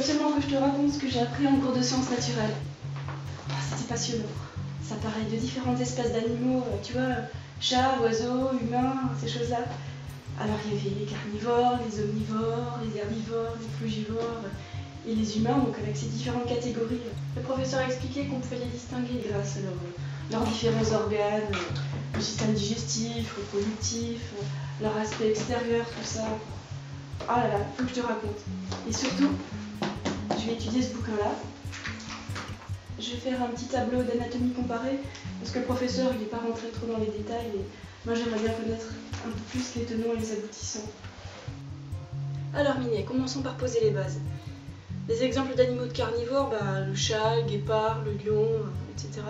seulement que je te raconte ce que j'ai appris en cours de sciences naturelles. Ah, c'était passionnant. Ça parlait de différentes espèces d'animaux, tu vois, chats, oiseaux, humains, ces choses-là. Alors il y avait les carnivores, les omnivores, les herbivores, les frugivores et les humains, donc avec ces différentes catégories. Le professeur expliquait qu'on pouvait les distinguer grâce à leurs différents organes, le système digestif, reproductif, leur aspect extérieur, tout ça. Ah là là, faut que je te raconte. Et surtout, je vais étudier ce bouquin-là. Je vais faire un petit tableau d'anatomie comparée, parce que le professeur il n'est pas rentré trop dans les détails, et moi j'aimerais bien connaître un peu plus les tenants et les aboutissants. Alors Minet, commençons par poser les bases. Les exemples d'animaux de carnivores, le chat, le guépard, le lion, etc.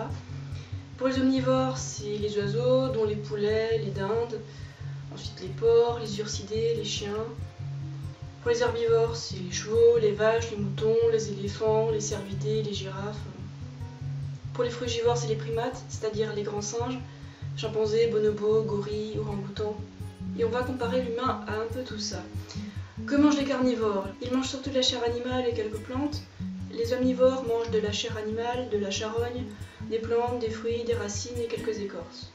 Pour les omnivores, c'est les oiseaux, dont les poulets, les dindes, ensuite les porcs, les ursidés, les chiens. Pour les herbivores, c'est les chevaux, les vaches, les moutons, les éléphants, les cervidés, les girafes. Pour les frugivores, c'est les primates, c'est-à-dire les grands singes, chimpanzés, bonobos, gorilles, orang-outans. Et on va comparer l'humain à un peu tout ça. Que mangent les carnivores? Ils mangent surtout de la chair animale et quelques plantes. Les omnivores mangent de la chair animale, de la charogne, des plantes, des fruits, des racines et quelques écorces.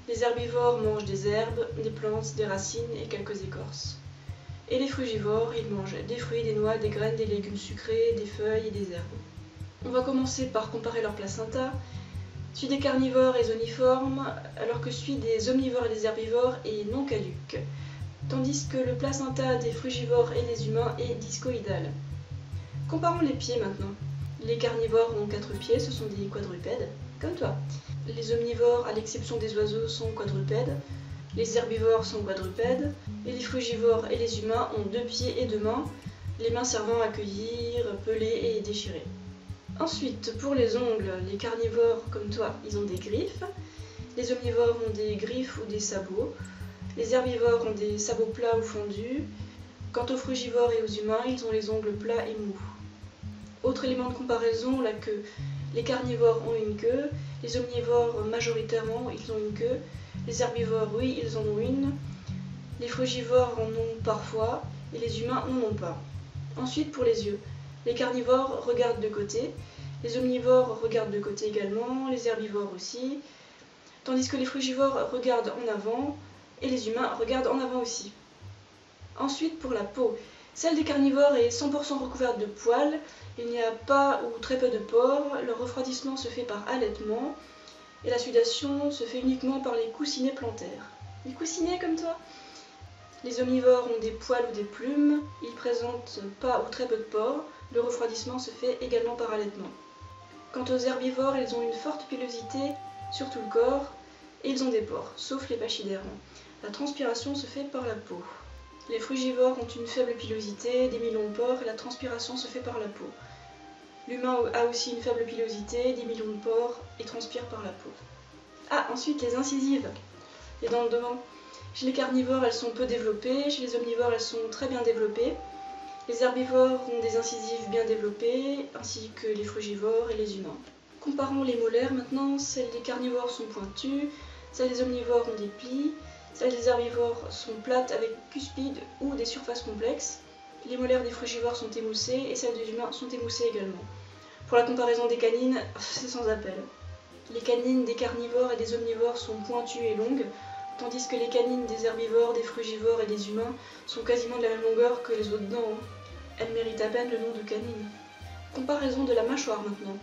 Les herbivores mangent des herbes, des plantes, des racines et quelques écorces. Et les frugivores, ils mangent des fruits, des noix, des graines, des légumes sucrés, des feuilles et des herbes. On va commencer par comparer leur placenta. Celui des carnivores est zoniforme, alors que celui des omnivores et des herbivores est non caduc, tandis que le placenta des frugivores et des humains est discoïdal. Comparons les pieds maintenant. Les carnivores ont 4 pieds, ce sont des quadrupèdes, comme toi. Les omnivores, à l'exception des oiseaux, sont quadrupèdes. Les herbivores sont quadrupèdes. Et les frugivores et les humains ont 2 pieds et 2 mains, les mains servant à cueillir, peler et déchirer. Ensuite, pour les ongles, les carnivores, comme toi, ils ont des griffes. Les omnivores ont des griffes ou des sabots. Les herbivores ont des sabots plats ou fendus. Quant aux frugivores et aux humains, ils ont les ongles plats et mous. Autre élément de comparaison, la queue. Les carnivores ont une queue. Les omnivores, majoritairement, ils ont une queue. Les herbivores, oui, ils en ont une. Les frugivores en ont parfois. Et les humains n'en ont pas. Ensuite, pour les yeux. Les carnivores regardent de côté, les omnivores regardent de côté également, les herbivores aussi, tandis que les frugivores regardent en avant et les humains regardent en avant aussi. Ensuite, pour la peau, celle des carnivores est 100% recouverte de poils, il n'y a pas ou très peu de pores, leur refroidissement se fait par allaitement et la sudation se fait uniquement par les coussinets plantaires. Les coussinets comme toi? Les omnivores ont des poils ou des plumes, ils présentent pas ou très peu de pores, le refroidissement se fait également par allaitement. Quant aux herbivores, ils ont une forte pilosité sur tout le corps et ils ont des pores, sauf les pachydermes. La transpiration se fait par la peau. Les frugivores ont une faible pilosité, des millions de pores et la transpiration se fait par la peau. L'humain a aussi une faible pilosité, des millions de pores et transpire par la peau. Ah, ensuite les incisives, les dents de devant. Chez les carnivores, elles sont peu développées, chez les omnivores, elles sont très bien développées. Les herbivores ont des incisives bien développées, ainsi que les frugivores et les humains. Comparons les molaires maintenant, celles des carnivores sont pointues, celles des omnivores ont des plis, celles des herbivores sont plates avec cuspides ou des surfaces complexes. Les molaires des frugivores sont émoussées et celles des humains sont émoussées également. Pour la comparaison des canines, c'est sans appel. Les canines des carnivores et des omnivores sont pointues et longues, tandis que les canines des herbivores, des frugivores et des humains sont quasiment de la même longueur que les autres dents. Elles méritent à peine le nom de canine. Comparaison de la mâchoire maintenant.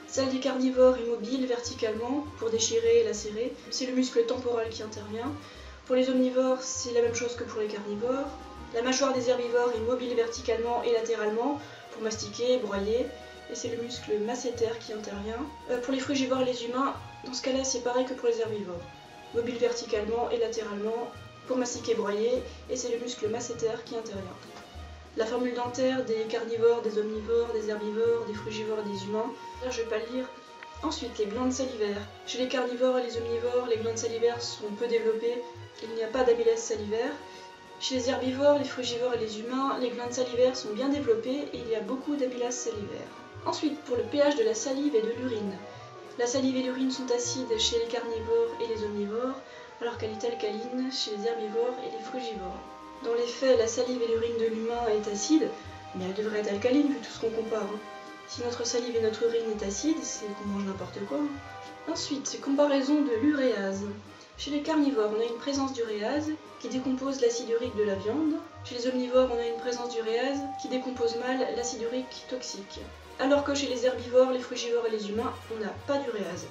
Celle des carnivores est mobile verticalement pour déchirer et lacérer, c'est le muscle temporal qui intervient. Pour les omnivores, c'est la même chose que pour les carnivores. La mâchoire des herbivores est mobile verticalement et latéralement pour mastiquer, broyer, et c'est le muscle masséter qui intervient. Pour les frugivores et les humains, dans ce cas-là, c'est pareil que pour les herbivores. Mobile verticalement et latéralement pour mastiquer, broyer, et c'est le muscle masséter qui intervient. La formule dentaire des carnivores, des omnivores, des herbivores, des frugivores et des humains, là je vais pas le lire. Ensuite, les glandes salivaires. Chez les carnivores et les omnivores, les glandes salivaires sont peu développées, il n'y a pas d'amylase salivaire. Chez les herbivores, les frugivores et les humains, les glandes salivaires sont bien développées et il y a beaucoup d'amylase salivaire. Ensuite, pour le pH de la salive et de l'urine. La salive et l'urine sont acides chez les carnivores et les omnivores, alors qu'elle est alcaline chez les herbivores et les frugivores. Dans les faits, la salive et l'urine de l'humain est acide, Mais elle devrait être alcaline vu tout ce qu'on compare. Hein. Si notre salive et notre urine est acide, c'est qu'on mange n'importe quoi. Ensuite, comparaison de l'uréase. Chez les carnivores, on a une présence d'uréase qui décompose l'acide urique de la viande. Chez les omnivores, on a une présence d'uréase qui décompose mal l'acide urique toxique. Alors que chez les herbivores, les frugivores et les humains, on n'a pas d'uréase.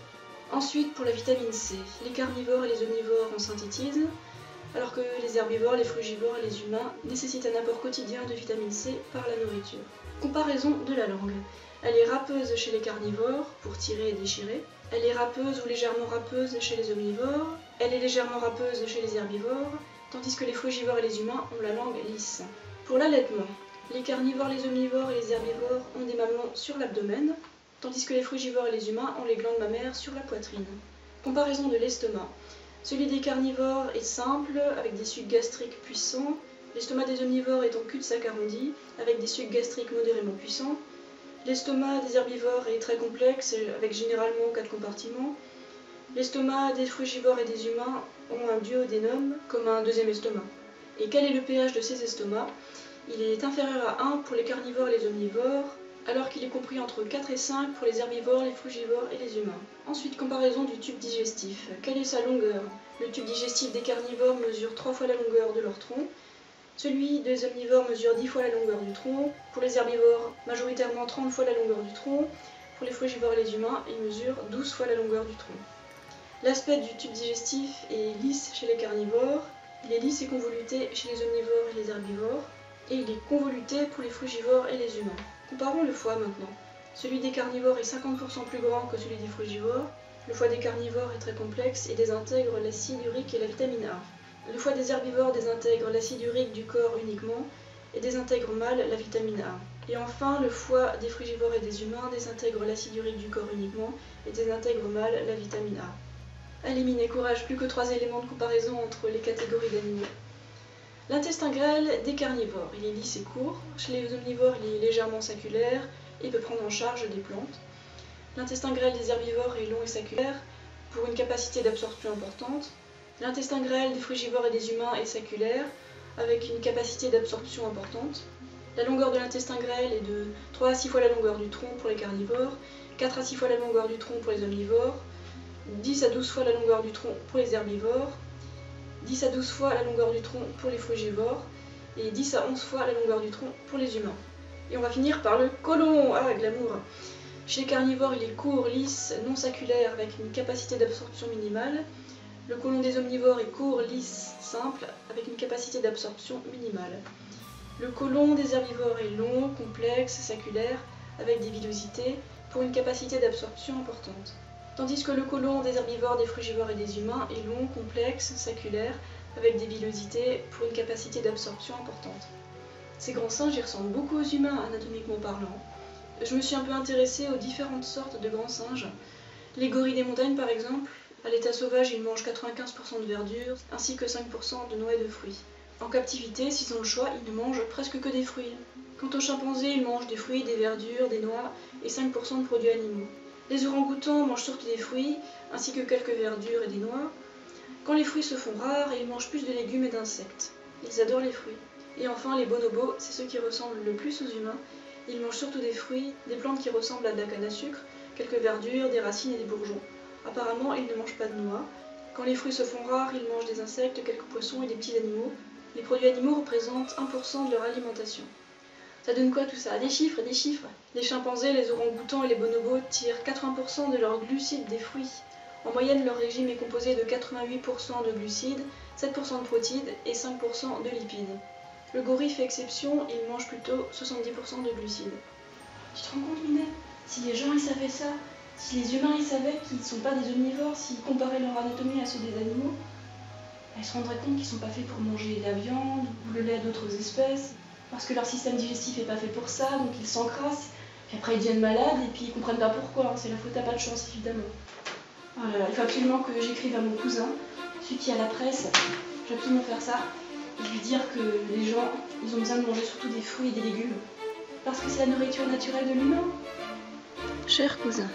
Ensuite, pour la vitamine C, les carnivores et les omnivores en synthétisent, alors que les herbivores, les frugivores et les humains nécessitent un apport quotidien de vitamine C par la nourriture. Comparaison de la langue. Elle est râpeuse chez les carnivores, pour tirer et déchirer. Elle est râpeuse ou légèrement râpeuse chez les omnivores. Elle est légèrement râpeuse chez les herbivores, tandis que les frugivores et les humains ont la langue lisse. Pour l'allaitement, les carnivores, les omnivores et les herbivores ont des mamelons sur l'abdomen, tandis que les frugivores et les humains ont les glandes mammaires sur la poitrine. Comparaison de l'estomac. Celui des carnivores est simple, avec des sucs gastriques puissants. L'estomac des omnivores est en cul-de-sac arrondi, avec des sucs gastriques modérément puissants. L'estomac des herbivores est très complexe, avec généralement 4 compartiments. L'estomac des frugivores et des humains ont un duodénum, comme un deuxième estomac. Et quel est le pH de ces estomacs? Il est inférieur à 1 pour les carnivores et les omnivores, alors qu'il est compris entre 4 et 5 pour les herbivores, les frugivores et les humains. Ensuite, comparaison du tube digestif. Quelle est sa longueur? Le tube digestif des carnivores mesure 3 fois la longueur de leur tronc. Celui des omnivores mesure 10 fois la longueur du tronc. Pour les herbivores, majoritairement 30 fois la longueur du tronc. Pour les frugivores et les humains, il mesure 12 fois la longueur du tronc. L'aspect du tube digestif est lisse chez les carnivores, il est lisse et convoluté chez les omnivores et les herbivores, et il est convoluté pour les frugivores et les humains. Comparons le foie maintenant. Celui des carnivores est 50% plus grand que celui des frugivores. Le foie des carnivores est très complexe et désintègre l'acide urique et la vitamine A. Le foie des herbivores désintègre l'acide urique du corps uniquement et désintègre mal la vitamine A. Et enfin, le foie des frugivores et des humains désintègre l'acide urique du corps uniquement et désintègre mal la vitamine A. Éliminer courage, plus que 3 éléments de comparaison entre les catégories d'animaux. L'intestin grêle des carnivores, il est lisse et court. Chez les omnivores, il est légèrement saculaire et peut prendre en charge des plantes. L'intestin grêle des herbivores est long et saculaire pour une capacité d'absorption importante. L'intestin grêle des frugivores et des humains est saculaire avec une capacité d'absorption importante. La longueur de l'intestin grêle est de 3 à 6 fois la longueur du tronc pour les carnivores, 4 à 6 fois la longueur du tronc pour les omnivores, 10 à 12 fois la longueur du tronc pour les herbivores, 10 à 12 fois la longueur du tronc pour les frugivores et 10 à 11 fois la longueur du tronc pour les humains. Et on va finir par le côlon, glamour. Chez les carnivores, il est court, lisse, non saculaire avec une capacité d'absorption minimale. Le côlon des omnivores est court, lisse, simple avec une capacité d'absorption minimale. Le côlon des herbivores est long, complexe, saculaire avec des villosités pour une capacité d'absorption importante. Tandis que le côlon des herbivores, des frugivores et des humains est long, complexe, saculaire, avec des villosités pour une capacité d'absorption importante. Ces grands singes y ressemblent beaucoup aux humains anatomiquement parlant. Je me suis un peu intéressée aux différentes sortes de grands singes. Les gorilles des montagnes par exemple, à l'état sauvage ils mangent 95% de verdure ainsi que 5% de noix et de fruits. En captivité, s'ils ont le choix, ils ne mangent presque que des fruits. Quant aux chimpanzés, ils mangent des fruits, des verdures, des noix et 5% de produits animaux. Les orang-outans mangent surtout des fruits, ainsi que quelques verdures et des noix. Quand les fruits se font rares, ils mangent plus de légumes et d'insectes. Ils adorent les fruits. Et enfin, les bonobos, c'est ceux qui ressemblent le plus aux humains. Ils mangent surtout des fruits, des plantes qui ressemblent à de la canne à sucre, quelques verdures, des racines et des bourgeons. Apparemment, ils ne mangent pas de noix. Quand les fruits se font rares, ils mangent des insectes, quelques poissons et des petits animaux. Les produits animaux représentent 1% de leur alimentation. Ça donne quoi tout ça? Des chiffres, des chiffres. Les chimpanzés, les orang-outans et les bonobos tirent 80% de leurs glucides des fruits. En moyenne, leur régime est composé de 88% de glucides, 7% de protides et 5% de lipides. Le gorille fait exception, il mange plutôt 70% de glucides. Tu te rends compte, Minet? Si les gens ils savaient ça, si les humains ils savaient qu'ils ne sont pas des omnivores, s'ils comparaient leur anatomie à ceux des animaux, ils se rendraient compte qu'ils ne sont pas faits pour manger de la viande ou le lait d'autres espèces. Parce que leur système digestif n'est pas fait pour ça, donc ils s'encrassent, puis après ils deviennent malades, et puis ils comprennent pas pourquoi, c'est la faute à pas de chance évidemment. Oh là là, il faut absolument que j'écrive à mon cousin, celui qui a la presse, je vais absolument faire ça, et lui dire que les gens, ils ont besoin de manger surtout des fruits et des légumes, parce que c'est la nourriture naturelle de l'humain. Cher cousin,